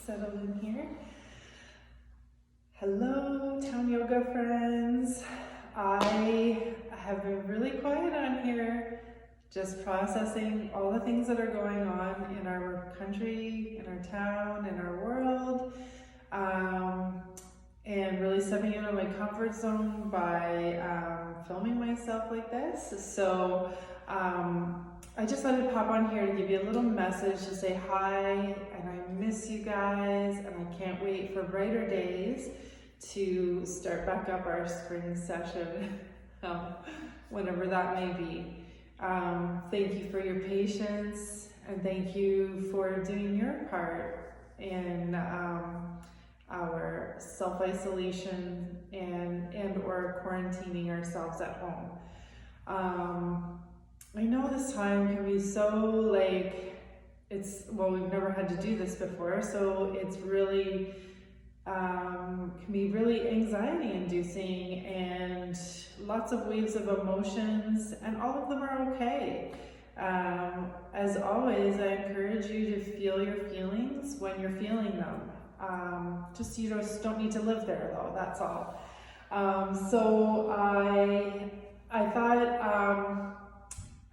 settle in here. Hello, Town Yoga friends. I have been really quiet on here, just processing all the things that are going on in our country, in our town, in our world, and really stepping out of my comfort zone by filming myself like this. So I just thought I'd pop on here to give you a little message to say hi, and I miss you guys, and I can't wait for brighter days to start back up our spring session, whenever that may be. Thank you for your patience, and thank you for doing your part in our self-isolation and or quarantining ourselves at home. I know this time can be so we've never had to do this before, so it's really can be really anxiety inducing and lots of waves of emotions, and all of them are okay. As always, I encourage you to feel your feelings when you're feeling them. You just don't need to live there though, that's all. So I thought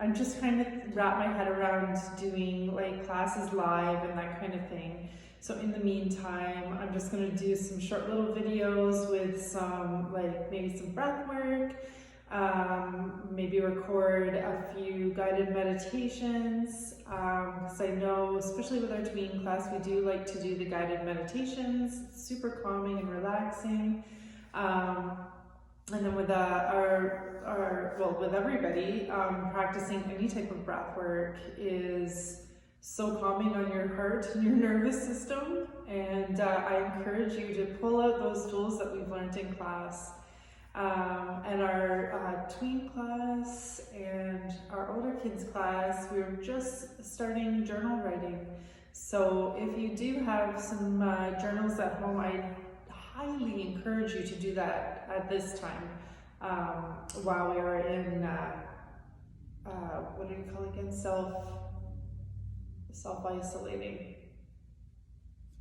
I'm just trying to wrap my head around doing like classes live and that kind of thing. So in the meantime, I'm just going to do some short little videos with some maybe some breath work, maybe record a few guided meditations, because I know, especially with our tween class, we do like to do the guided meditations. It's super calming and relaxing. And then with with everybody, practicing any type of breath work is so calming on your heart and your nervous system. And I encourage you to pull out those tools that we've learned in class. And our tween class and our older kids class, we're just starting journal writing. So if you do have some journals at home, I highly encourage you to do that at this time, while we are in what do you call it again? Self-isolating.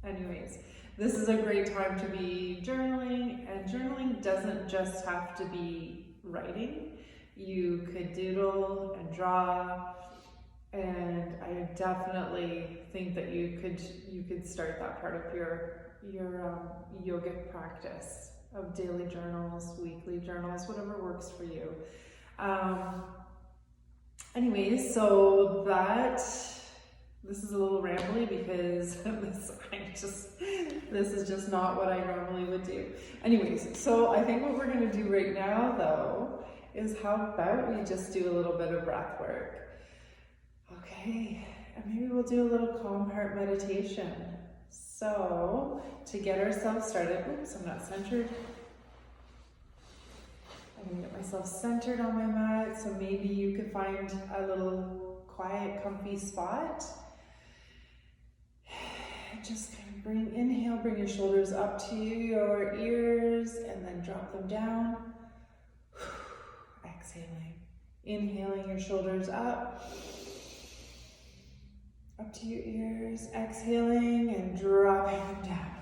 Anyways, this is a great time to be journaling, and journaling doesn't just have to be writing. You could doodle and draw, and I definitely think that you could start that part of your yogic practice of daily journals, weekly journals, whatever works for you. Anyways, so this is a little rambly because this is just not what I normally would do. Anyways, so I think what we're going to do right now though is how about we just do a little bit of breath work. Okay, and maybe we'll do a little calm heart meditation. So to get ourselves started, oops, I'm not centered. I'm gonna get myself centered on my mat, so maybe you could find a little quiet, comfy spot. Just kind of inhale, bring your shoulders up to your ears, and then drop them down. Exhaling. Inhaling your shoulders up to your ears, exhaling and dropping them down.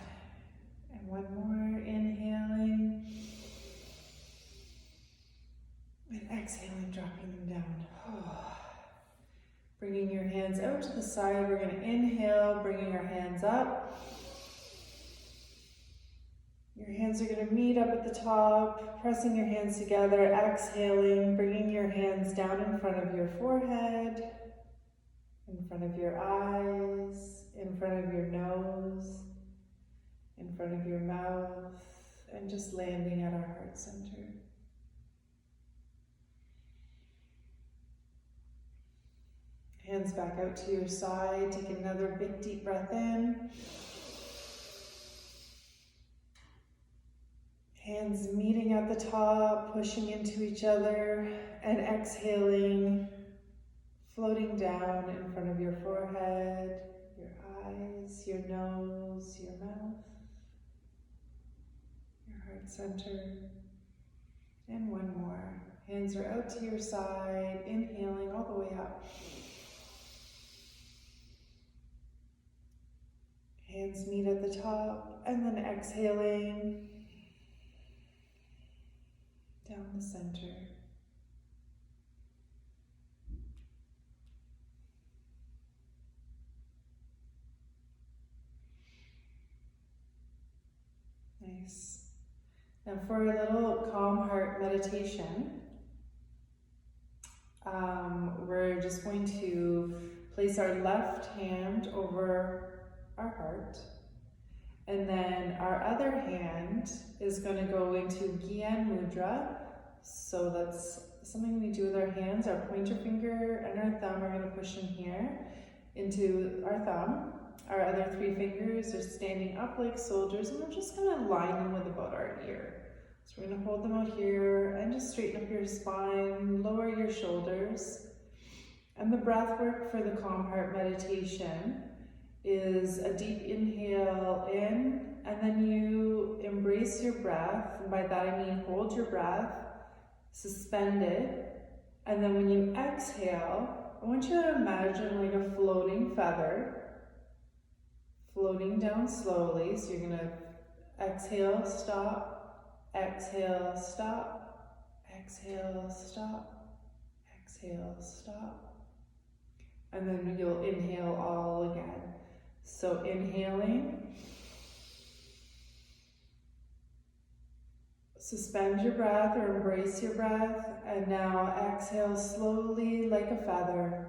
And one more, inhaling and exhaling, dropping them down. Bringing your hands out to the side, we're going to inhale, bringing our hands up. Your hands are going to meet up at the top, pressing your hands together, exhaling, bringing your hands down in front of your forehead, in front of your eyes, in front of your nose, in front of your mouth, and just landing at our heart center. Hands back out to your side. Take another big deep breath in. Hands meeting at the top, pushing into each other, and exhaling, floating down in front of your forehead, your eyes, your nose, your mouth, your heart center. And one more. Hands are out to your side, inhaling all the way up. Hands meet at the top, and then exhaling down the center. Nice. Now for a little calm heart meditation, we're just going to place our left hand over our heart, and then our other hand is going to go into Gyan Mudra. So that's something we do with our hands. Our pointer finger and our thumb are going to push in here into our thumb. Our other three fingers are standing up like soldiers, and we're just going to line them with about our ear. So we're going to hold them out here and just straighten up your spine, lower your shoulders. And the breath work for the calm heart meditation is a deep inhale in, and then you embrace your breath. And by that I mean hold your breath, suspend it, and then when you exhale, I want you to imagine like a floating feather floating down slowly. So you're going to exhale, stop, exhale, stop, exhale, stop, exhale, stop. And then you'll inhale all again. So inhaling, suspend your breath or embrace your breath, and now exhale slowly like a feather.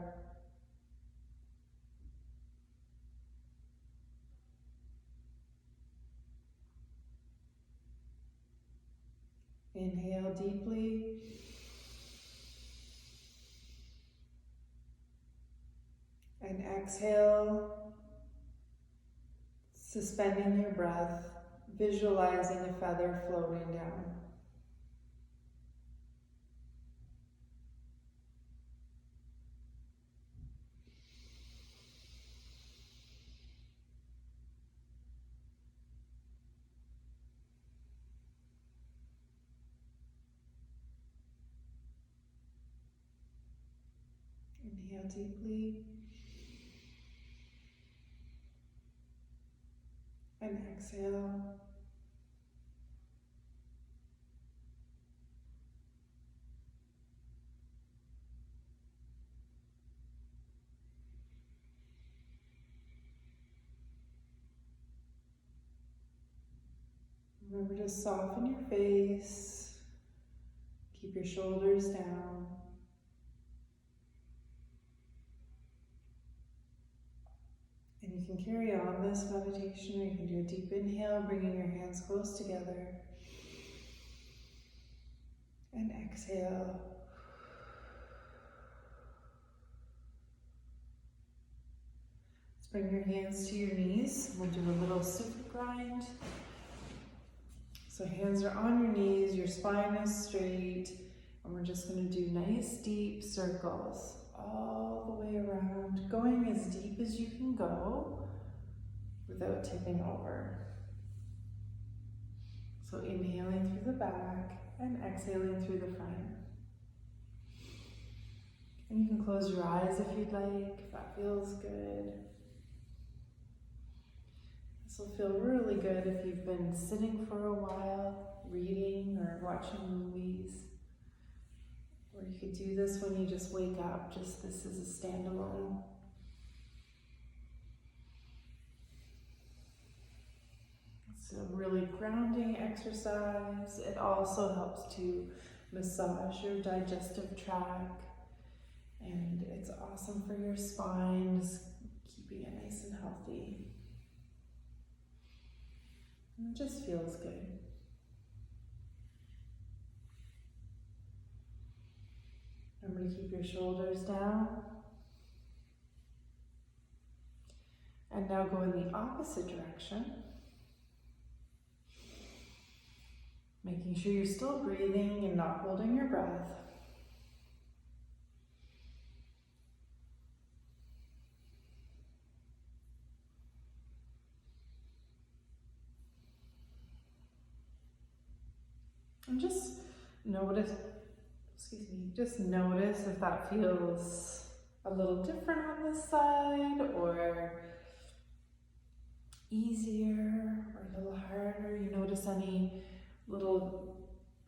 Inhale deeply. And exhale, suspending your breath, visualizing a feather floating down. Inhale deeply. And exhale. Remember to soften your face. Keep your shoulders down. And you can carry on this meditation, or you can do a deep inhale, bringing your hands close together. And exhale. Let's bring your hands to your knees. We'll do a little super grind. So hands are on your knees, your spine is straight, and we're just going to do nice deep circles all the way around, going as deep as you can go without tipping over. So inhaling through the back and exhaling through the front. And you can close your eyes if you'd like, if that feels good. This will feel really good if you've been sitting for a while, reading or watching movies. Or you could do this when you just wake up, just this is a standalone. It's a really grounding exercise. It also helps to massage your digestive tract, and it's awesome for your spine, just keeping it nice and healthy. And it just feels good. Remember to keep your shoulders down. And now go in the opposite direction. Making sure you're still breathing and not holding your breath. And just notice if that feels a little different on this side, or easier or a little harder? You notice any little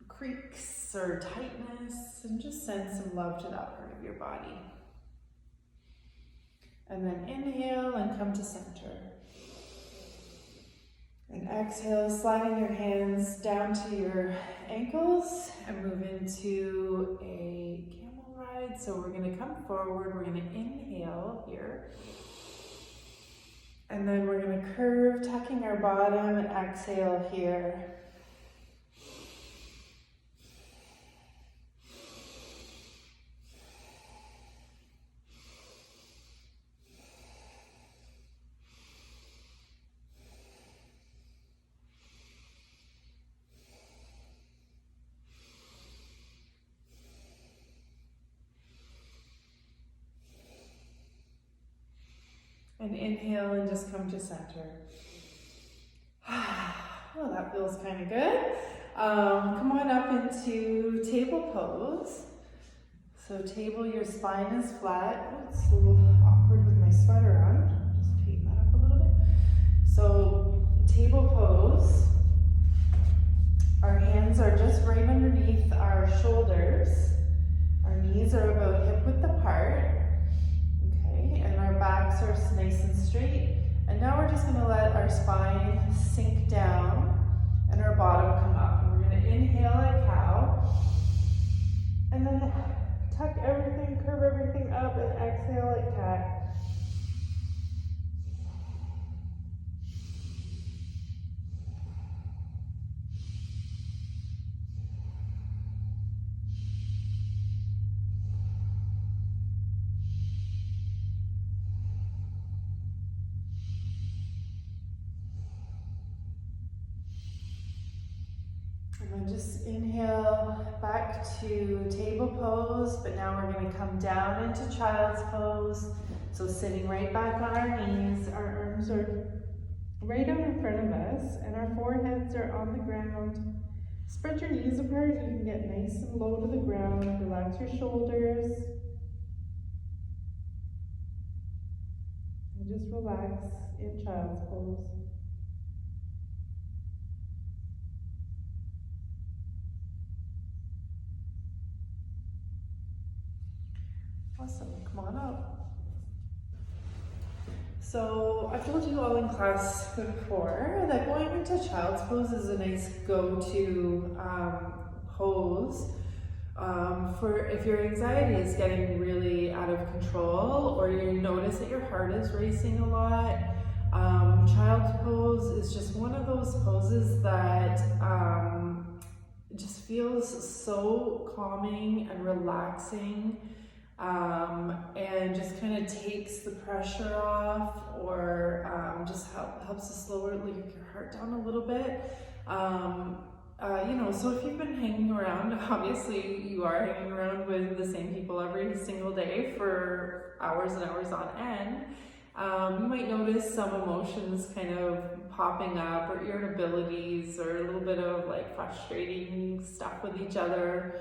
creaks or tightness, and just send some love to that part of your body. And then inhale and come to center. And exhale, sliding your hands down to your ankles and move into a camel ride. So we're going to come forward, we're going to inhale here. And then we're going to curve, tucking our bottom, and exhale here. And inhale and just come to center. Well, that feels kind of good. Come on up into table pose. So table, your spine is flat. Oh, it's a little awkward with my sweater on. Just tighten that up a little bit. So table pose. Our hands are just right underneath our shoulders. Our knees are about hip width apart. And our backs are nice and straight. And now we're just going to let our spine sink down and our bottom come up. And we're going to inhale at cow. And then tuck everything, curve everything up, and exhale at cat. And then just inhale back to table pose, but now we're going to come down into child's pose. So sitting right back on our knees, our arms are right out in front of us, and our foreheads are on the ground. Spread your knees apart, you can get nice and low to the ground. Relax your shoulders. And just relax in child's pose. Awesome, come on up. So I've told you all in class before that going into child's pose is a nice go-to pose for if your anxiety is getting really out of control, or you notice that your heart is racing a lot. Child's pose is just one of those poses that just feels so calming and relaxing. And just kind of takes the pressure off, or just helps to slow your heart down a little bit. So if you've been hanging around, obviously you are hanging around with the same people every single day for hours and hours on end. You might notice some emotions kind of popping up, or irritabilities, or a little bit of like frustrating stuff with each other.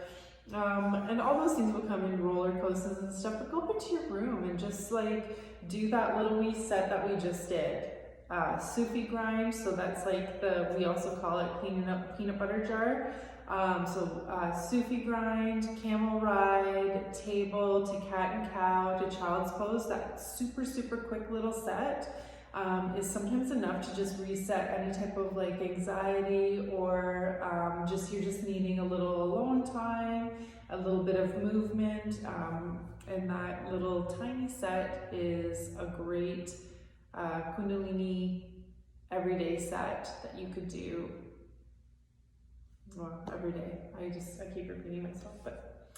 And all those things will come in roller coasters and stuff, but go up into your room and just like do that little wee set that we just did. Sufi grind, so that's like we also call it cleaning up peanut butter jar. Sufi grind, camel ride, table to cat and cow to child's pose, that super, super quick little set is sometimes enough to just reset any type of like anxiety, or you're just needing a little alone time, a little bit of movement, and that little tiny set is a great Kundalini everyday set that you could do every day. I keep repeating myself, but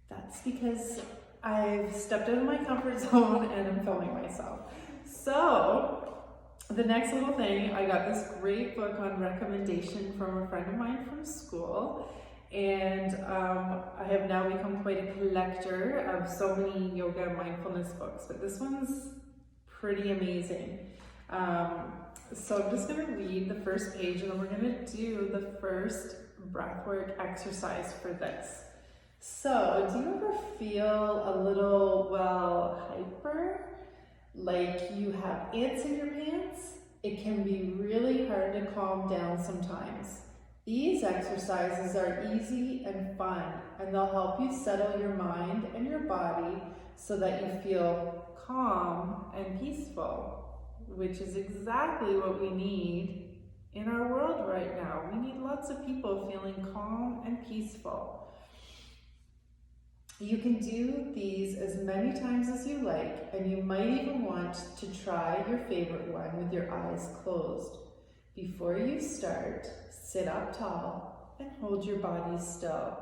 that's because I've stepped out of my comfort zone and I'm filming myself. So the next little thing, I got this great book on recommendation from a friend of mine from school, and I have now become quite a collector of so many yoga and mindfulness books, but this one's pretty amazing. So I'm just going to read the first page, and then we're going to do the first breathwork exercise for this. So do you ever feel a little, hyper? Like you have ants in your pants? it can be really hard to calm down sometimes. These exercises are easy and fun, and they'll help you settle your mind and your body so that you feel calm and peaceful, which is exactly what we need in our world right now. We need lots of people feeling calm and peaceful. You can do these as many times as you like, and you might even want to try your favorite one with your eyes closed. Before you start, sit up tall and hold your body still.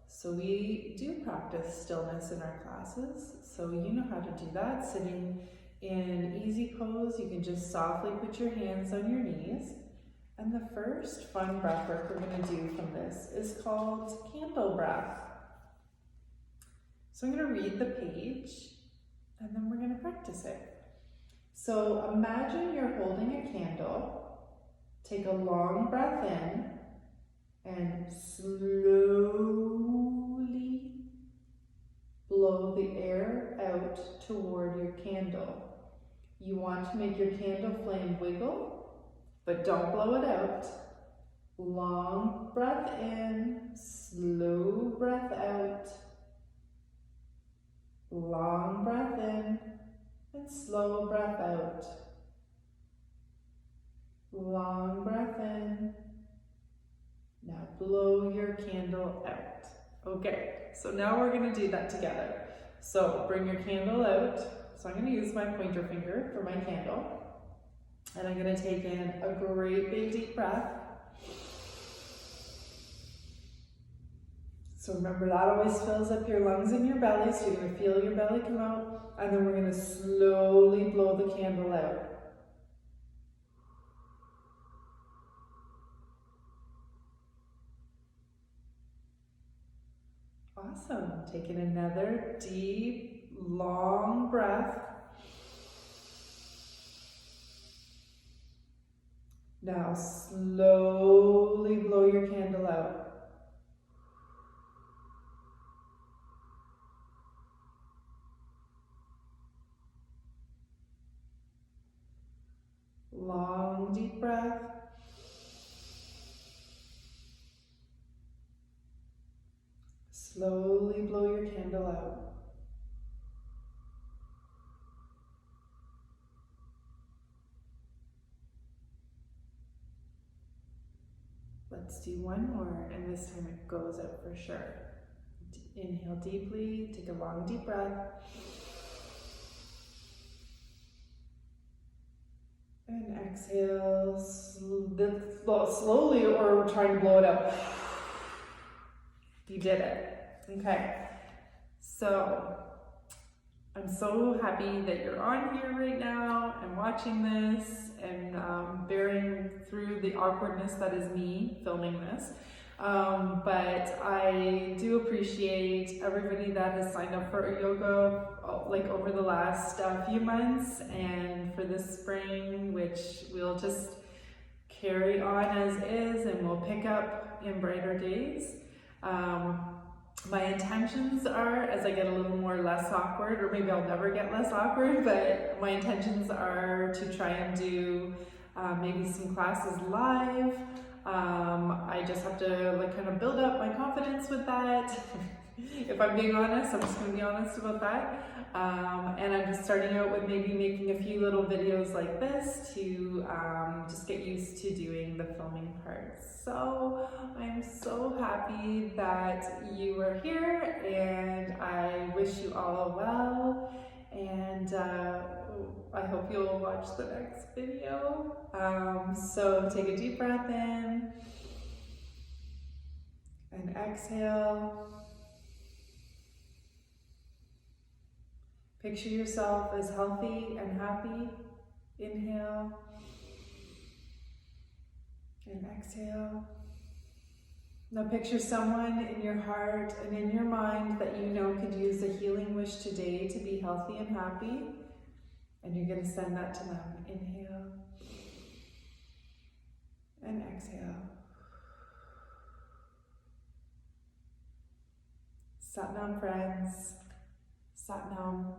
So we do practice stillness in our classes, so you know how to do that. Sitting in easy pose, you can just softly put your hands on your knees. And the first fun breath work we're going to do from this is called candle breath. So I'm going to read the page, and then we're going to practice it. So imagine you're holding a candle. Take a long breath in and slowly blow the air out toward your candle. You want to make your candle flame wiggle, but don't blow it out. Long breath in, slow breath out. Long breath in and slow breath out. Long breath in. Now blow your candle out. Okay, so now we're going to do that together. So bring your candle out. So I'm going to use my pointer finger for my candle. And I'm going to take in a great big deep breath. So remember, that always fills up your lungs and your belly, so you're going to feel your belly come out. And then we're going to slowly blow the candle out. Awesome. Taking another deep, long breath. Now slowly blow your candle out. Long, deep breath. Slowly blow your candle out. Let's do one more, and this time it goes out for sure. Inhale deeply, take a long, deep breath. And exhale slowly, or trying to blow it out. You did it. Okay. So I'm so happy that you're on here right now and watching this and bearing through the awkwardness that is me filming this. But I do appreciate everybody that has signed up for yoga like over the last few months, and for this spring, which we'll just carry on as is and we'll pick up in brighter days. My intentions are, as I get a little more less awkward, or maybe I'll never get less awkward, but my intentions are to try and do maybe some classes live. I just have to like kind of build up my confidence with that. If I'm being honest, I'm just going to be honest about that. And I'm just starting out with maybe making a few little videos like this to just get used to doing the filming part. So I'm so happy that you are here, and I wish you all well. And I hope you'll watch the next video. So take a deep breath in and exhale. Picture yourself as healthy and happy. Inhale and exhale. Now picture someone in your heart and in your mind that you know could use a healing wish today to be healthy and happy. And you're going to send that to them. Inhale and exhale. Sat Nam, friends. Sat Nam.